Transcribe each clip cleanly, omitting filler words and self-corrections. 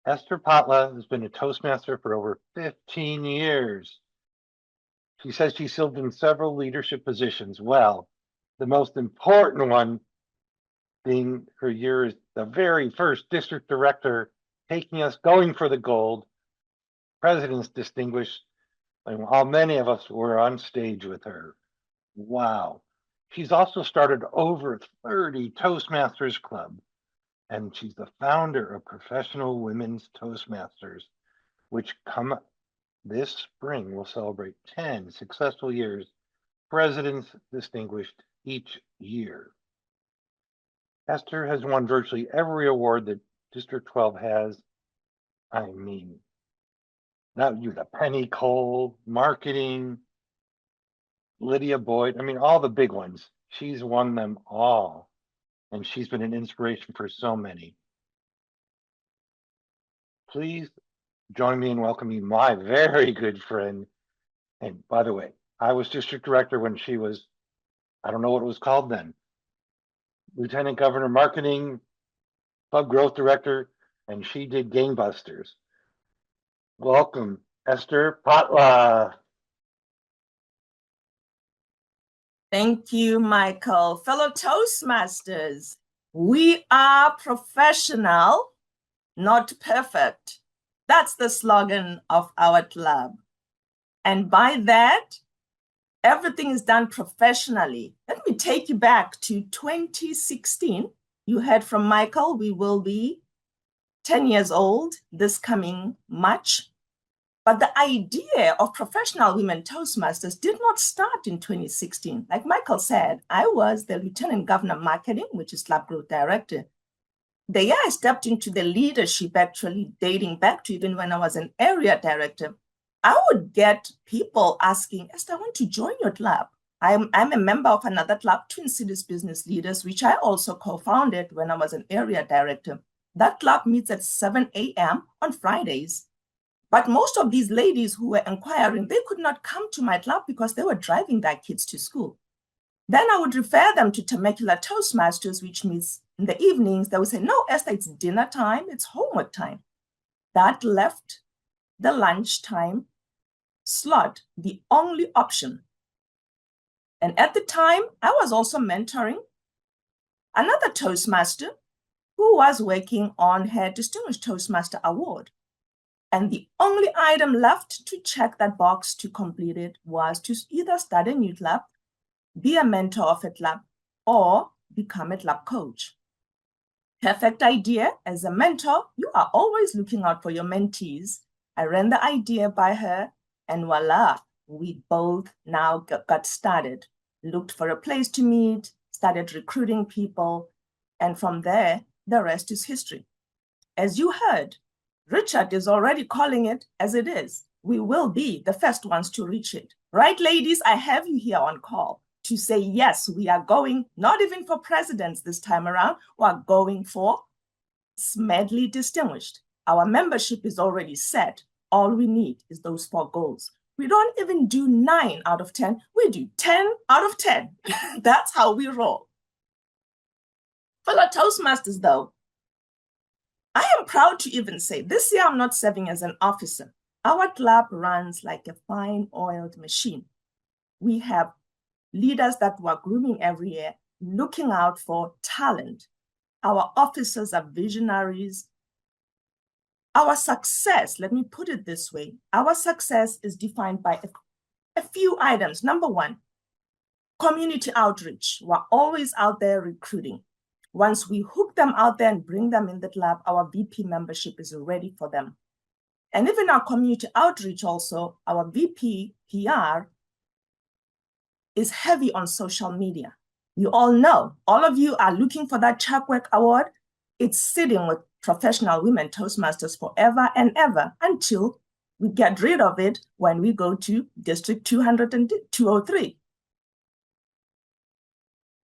Esther Phahla has been a Toastmaster for over 15 years. She says she served in several leadership positions. Well, the most important one being her year as the very first district director, taking us going for the gold, President's Distinguished, and while many of us were on stage with her. Wow. She's also started over 30 Toastmasters Club, and she's the founder of Professional Women's Toastmasters, which come this spring will celebrate 10 successful years, President's Distinguished each year. Esther has won virtually every award that District 12 has. I mean, now you the Penny Cole, marketing, Lydia Boyd. I mean, all the big ones. She's won them all. And she's been an inspiration for so many. Please join me in welcoming my very good friend. And by the way, I was district director when she was, I don't know what it was called then, Lieutenant Governor Marketing, Club Growth Director, and she did gangbusters. Welcome, Esther Phahla. Thank you, Michael. Fellow Toastmasters, we are professional, not perfect. That's the slogan of our club. And by that, everything is done professionally. Let me take you back to 2016. You heard from Michael, we will be 10 years old this coming March. But the idea of professional women Toastmasters did not start in 2016. Like Michael said, I was the Lieutenant Governor Marketing, which is Club Growth Director. The year I stepped into the leadership, actually dating back to even when I was an area director, I would get people asking, Esther, I want to join your club. I'm a member of another club, Twin Cities Business Leaders, which I also co-founded when I was an area director. That club meets at 7 a.m. on Fridays. But most of these ladies who were inquiring, they could not come to my club because they were driving their kids to school. Then I would refer them to Temecula Toastmasters, which means in the evenings, they would say, no, Esther, it's dinner time, it's homework time. That left the lunchtime slot the only option. And at the time, I was also mentoring another Toastmaster who was working on her Distinguished Toastmaster Award. And the only item left to check that box to complete it was to either start a new club, be a mentor of a club, or become a club coach. Perfect idea. As a mentor, you are always looking out for your mentees. I ran the idea by her, and voila, we both now got started. Looked for a place to meet, started recruiting people, and from there, the rest is history. As you heard, Richard is already calling it as it is. We will be the first ones to reach it. Right, ladies? I have you here on call to say, yes, we are going, not even for presidents this time around, we are going for Smedley Distinguished. Our membership is already set. All we need is those 4 goals. We don't even do 9 out of 10. We do 10 out of 10. That's how we roll. Fellow Toastmasters, though, I am proud to even say this year I'm not serving as an officer. Our club runs like a fine-oiled machine. We have leaders that we're grooming every year, looking out for talent. Our officers are visionaries. Our success, let me put it this way, our success is defined by a few items. Number 1, community outreach. We're always out there recruiting. Once we hook them out there and bring them in the club, our VP membership is ready for them. And even our community outreach also, our VP PR is heavy on social media. You all know, all of you are looking for that Chuckwork Award. It's sitting with Professional Women Toastmasters forever and ever until we get rid of it when we go to District 203.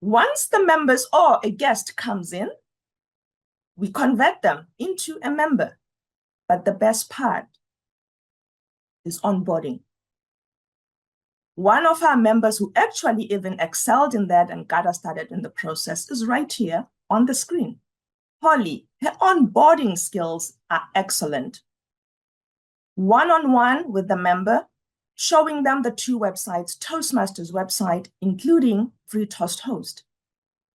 Once the members or a guest comes in, we convert them into a member. But the best part is onboarding. One of our members who actually even excelled in that and got us started in the process is right here on the screen. Holly, her onboarding skills are excellent. One-on-one with the member, showing them the two websites, Toastmasters website, including Free Toast Host.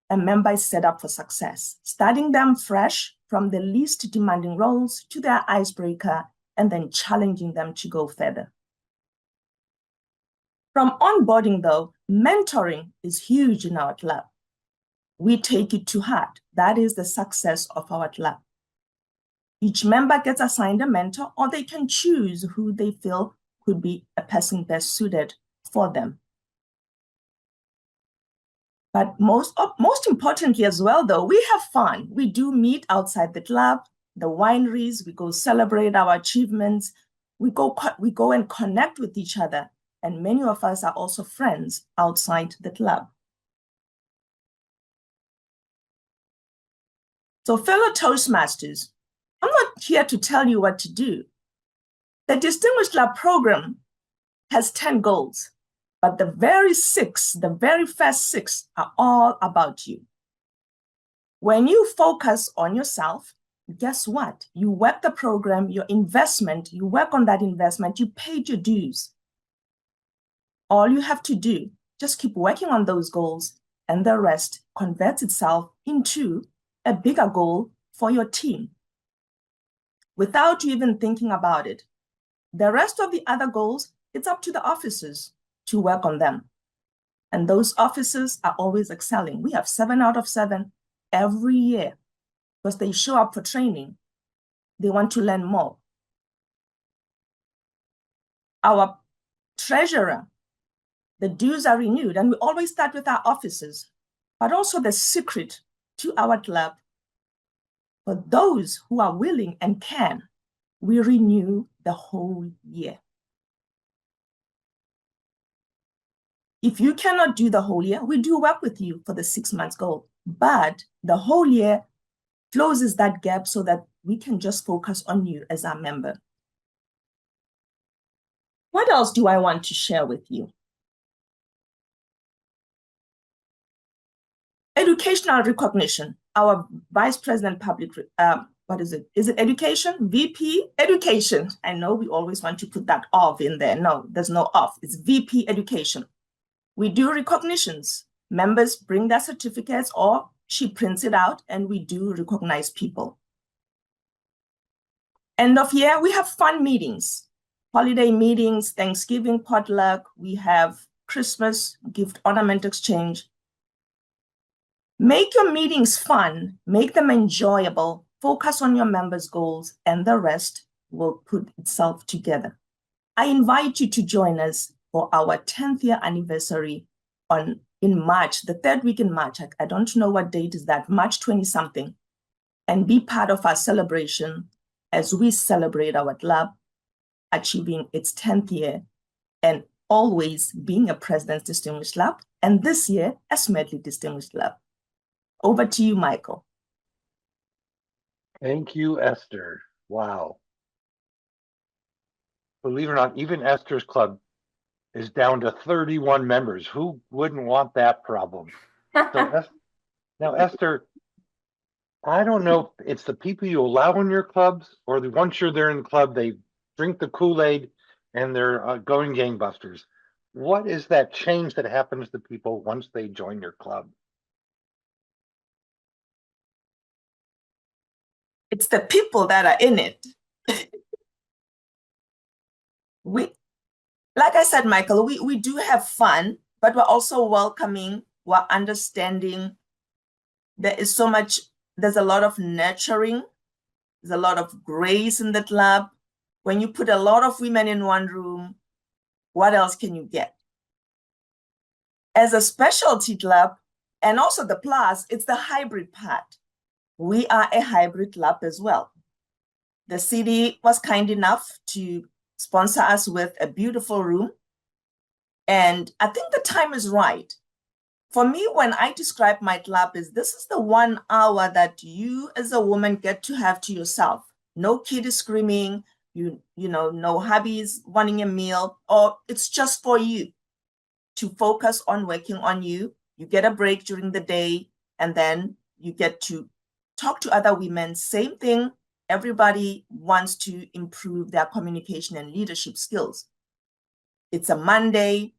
A member is set up for success, starting them fresh from the least demanding roles to their icebreaker, and then challenging them to go further. From onboarding, though, mentoring is huge in our club. We take it to heart. That is the success of our club. Each member gets assigned a mentor, or they can choose who they feel could be a person best suited for them. But most importantly as well, though, we have fun. We do meet outside the club, the wineries, we go celebrate our achievements, we go and connect with each other. And many of us are also friends outside the club. So fellow Toastmasters, I'm not here to tell you what to do. The Distinguished Club program has 10 goals, but the very first six are all about you. When you focus on yourself, guess what? You work the program, your investment, you work on that investment, you paid your dues. All you have to do, just keep working on those goals, and the rest converts itself into a bigger goal for your team without you even thinking about it. The rest of the other goals, it's up to the officers to work on them. And those officers are always excelling. We have 7 out of 7 every year because they show up for training. They want to learn more. Our treasurer, the dues are renewed, and we always start with our officers, but also the secret to our club. For those who are willing and can, we renew the whole year. If you cannot do the whole year, we do work with you for the 6 months goal, but the whole year closes that gap so that we can just focus on you as our member. What else do I want to share with you? Educational recognition. Our Vice President Public, what is it? Is it education? VP education. I know we always want to put that of in there. No, there's no of. It's VP education. We do recognitions. Members bring their certificates or she prints it out, and we do recognize people. End of year, we have fun meetings, holiday meetings, Thanksgiving potluck. We have Christmas gift ornament exchange. Make your meetings fun, make them enjoyable, focus on your members' goals, and the rest will put itself together. I invite you to join us for our 10th year anniversary in March, the 3rd week in March. I don't know what date is that, March 20-something, and be part of our celebration as we celebrate our club achieving its 10th year and always being a President's Distinguished Club, and this year, a Smedley Distinguished Club. Over to you, Michael. Thank you, Esther. Wow. Believe it or not, even Esther's club is down to 31 members. Who wouldn't want that problem? So, now, Esther, I don't know if it's the people you allow in your clubs or the once you're there in the club, they drink the Kool-Aid and they're going gangbusters. What is that change that happens to people once they join your club? It's the people that are in it. Like I said, Michael, we do have fun, but we're also welcoming, we're understanding. There's a lot of nurturing, there's a lot of grace in the club. When you put a lot of women in one room, what else can you get? As a specialty club, and also the plus, it's the hybrid part. We are a hybrid club as well. The city was kind enough to sponsor us with a beautiful room. And I think the time is right. For me, when I describe my club, this is the 1 hour that you as a woman get to have to yourself. No kid is screaming, you know, no hubbies wanting a meal, or it's just for you to focus on working on you. You get a break during the day, and then you get to talk to other women, same thing. Everybody wants to improve their communication and leadership skills. It's a Monday,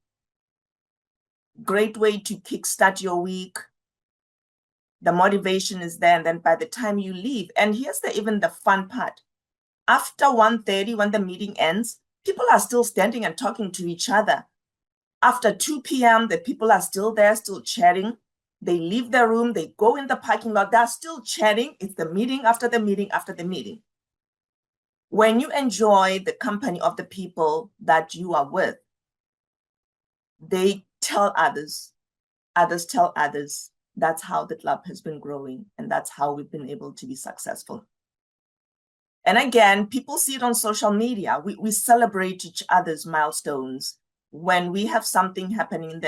great way to kickstart your week. The motivation is there, and then by the time you leave, and here's even the fun part. After 1:30, when the meeting ends, people are still standing and talking to each other. After 2 p.m., the people are still there, still chatting. They leave the room, they go in the parking lot, they're still chatting. It's the meeting after the meeting after the meeting. When you enjoy the company of the people that you are with, they tell others, others tell others. That's how the club has been growing, and that's how we've been able to be successful. And again, people see it on social media. We celebrate each other's milestones. When we have something happening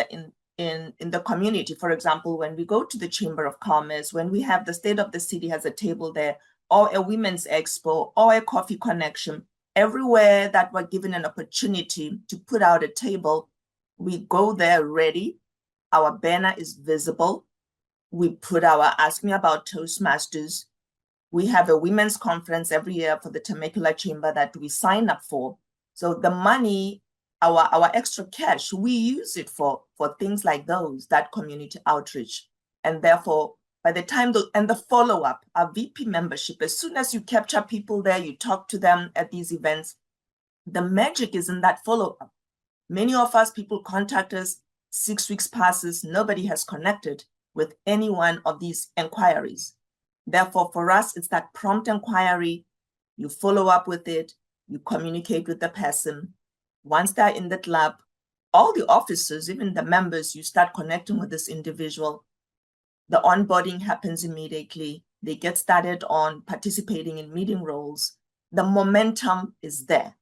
in the community, for example, when we go to the Chamber of Commerce, when we have the State of the City has a table there, or a women's expo, or a coffee connection, everywhere that we're given an opportunity to put out a table, we go there ready. Our banner is visible. We put our Ask Me About Toastmasters. We have a women's conference every year for the Temecula Chamber that we sign up for. So the money, our extra cash, we use it for things like those, that community outreach. And therefore, by the time, and the follow-up, our VP membership, as soon as you capture people there, you talk to them at these events, the magic is in that follow-up. Many of us, people contact us, 6 weeks passes, nobody has connected with any one of these inquiries. Therefore, for us, it's that prompt inquiry. You follow up with it, you communicate with the person. Once they're in the club, all the officers, even the members, you start connecting with this individual. The onboarding happens immediately. They get started on participating in meeting roles. The momentum is there.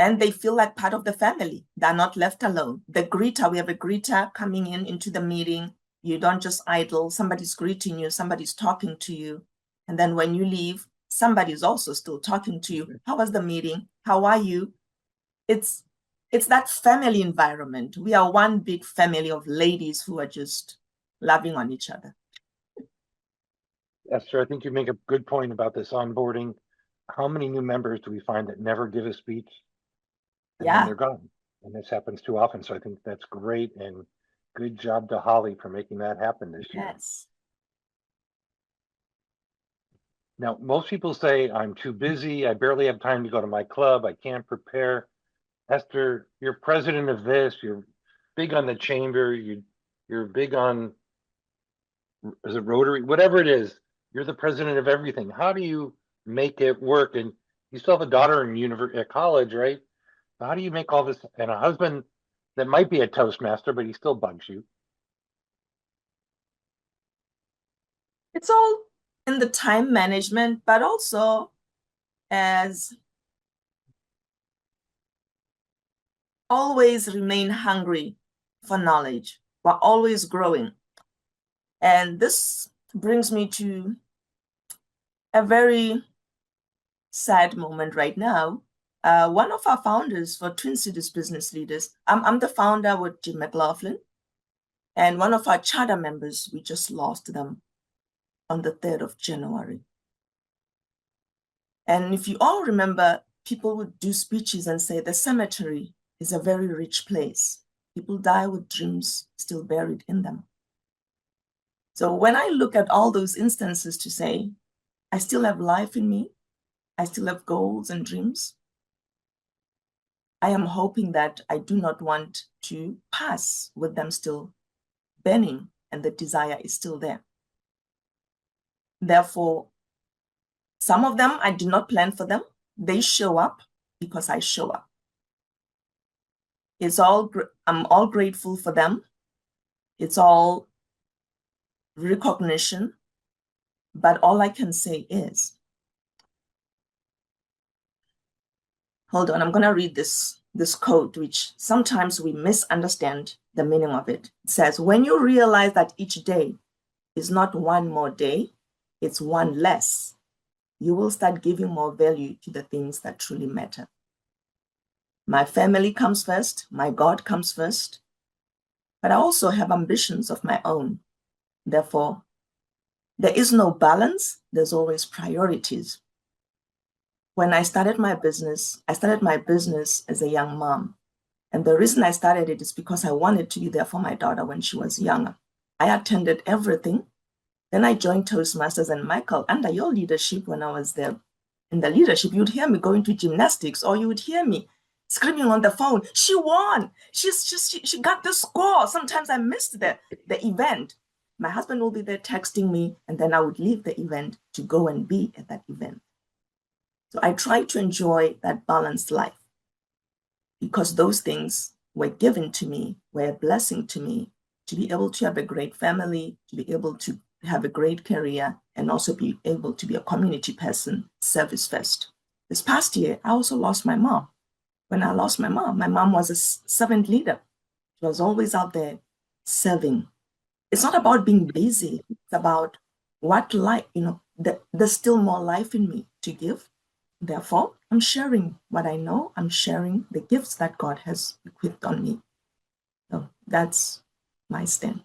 And they feel like part of the family. They're not left alone. The greeter, we have a greeter coming into the meeting. You don't just idle. Somebody's greeting you. Somebody's talking to you. And then when you leave, somebody's also still talking to you. How was the meeting? How are you? It's that family environment. We are one big family of ladies who are just loving on each other. Esther, I think you make a good point about this onboarding. How many new members do we find that never give a speech? And then they're gone. And this happens too often. So I think that's great. And good job to Holly for making that happen this year. Yes. Now, most people say, I'm too busy. I barely have time to go to my club. I can't prepare. Esther, you're president of this. You're big on the chamber. You're big on, is it Rotary? Whatever it is, you're the president of everything. How do you make it work? And you still have a daughter in college, right? So how do you make all this, and a husband that might be a Toastmaster, but he still bugs you? It's all in the time management, but also as always remain hungry for knowledge. We're always growing. And this brings me to a very sad moment right now. One of our founders for Twin Cities Business Leaders, I'm the founder with Jim McLaughlin, and one of our charter members, we just lost them on the 3rd of January. And if you all remember, people would do speeches and say the cemetery is a very rich place. People die with dreams still buried in them. So when I look at all those instances to say, I still have life in me, I still have goals and dreams, I am hoping that I do not want to pass with them still burning and the desire is still there. Therefore, some of them, I did not plan for them. They show up because I show up. I'm all grateful for them. It's all recognition. But all I can say is, hold on, I'm going to read this quote, which sometimes we misunderstand the meaning of it. It says, when you realize that each day is not one more day, it's one less, you will start giving more value to the things that truly matter. My family comes first, my God comes first, but I also have ambitions of my own. Therefore, There is no balance. There's always priorities. When I started my business as a young mom. And the reason I started it is because I wanted to be there for my daughter when she was younger. I attended everything. Then I joined Toastmasters, and Michael, under your leadership, when I was there in the leadership, you'd hear me going to gymnastics, or you would hear me screaming on the phone, she won, she got the score. Sometimes I missed the event. My husband will be there texting me, and then I would leave the event to go and be at that event. So I try to enjoy that balanced life, because those things were given to me, were a blessing to me, to be able to have a great family, to be able to have a great career, and also be able to be a community person, service first. This past year, I also lost my mom. When I lost my mom was a servant leader. She was always out there serving. It's not about being busy. It's about what life, there's still more life in me to give. Therefore, I'm sharing what I know. I'm sharing the gifts that God has equipped on me. So that's my stand.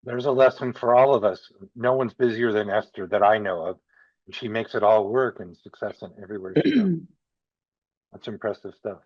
There's a lesson for all of us. No one's busier than Esther that I know of. And she makes it all work and success in everywhere she goes. That's impressive stuff.